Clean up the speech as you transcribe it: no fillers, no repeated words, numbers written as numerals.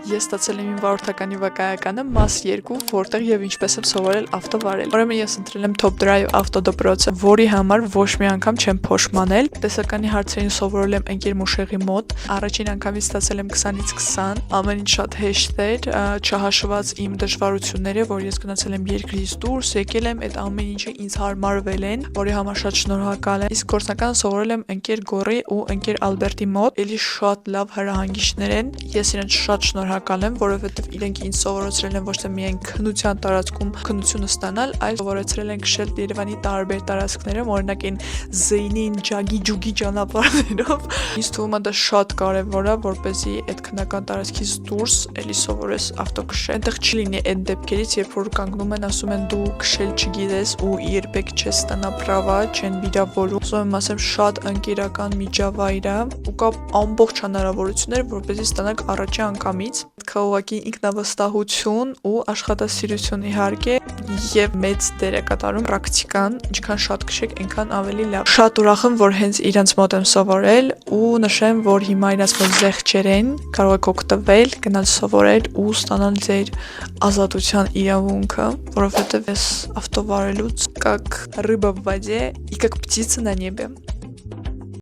Ես ստացել եմ իմ վարորդականի վկայականը մաս 2, որտեղ եւ ինչպես եմ սովորել ավտո վարել։ Ուրեմն ես ընտրել եմ Top Drive ավտոդպրոցը, որի համար ոչ մի անգամ չեմ փոշմանել։ Տեսականի հարցերին սովորել եմ ընկեր Մուշեղի մոտ։ Առաջին անգամից ստացել եմ 20-ից 20, ամեն ինչ շատ հեշտ էր, չհաշված իմ դժվարությունները, որ ես գնացել եմ երկրից դուրս, եկել եմ, այդ ամեն ինչը ինձ հարմարվել են, որի համար շատ շնորհակալ եմ։ Իսկ գործնականը սովորել եմ ընկեր Գորի ու ընկեր Ալբերտի մոտ, էլի շատ լավ հրահանգիչներ են։ Ես իրենց շատ շնորհակալ եմ, որովհետև իրենք ինձ սովորեցրել են ոչ թե միայն քննության տարածքում քննությունը ստանալ, այլ սովորեցրել են քշել Երևանի տարբեր տարածքներում, օրինակ այն Զեյնին, Ջագի, Ջուգի ճանապարհներով։ Ինձ թվում է դա շատ կարևոր է, որպեսզի այդ քննական տարածքից դուրս էլի սովորես ավտո քշել։ Այնտեղ չի լինի այդ դեպքերից, երբ որ կանգնում են, ասում են դու քշել չգիտես ու երբեք չես ստանա պրավա, չեն վիրավորում։ Ուզում եմ ասեմ, շատ ընկերական միջավայր է ու կա ամբողջ հնարավորություններ, որպեսզի ստանաք առաջի անգամից։ Պետք է ուղղակի ինքնավստահություն ու աշխատասիրություն իհարկե եւ մեծ դեր է կատարում պրակտիկան, ինչքան շատ քշեք, այնքան ավելի լավ։ Շատ ուրախ եմ, որ հենց իրենց մոտ եմ սովորել ու նշեմ, որ հիմա իրենց մոտ զեղչեր են, կարող եք օգտվել, գնալ սովորել ու ստանալ ձեր ազատության իրավունքը, որովհետեւ ես ավտո վարելուց как рыба в воде и как птица на небе։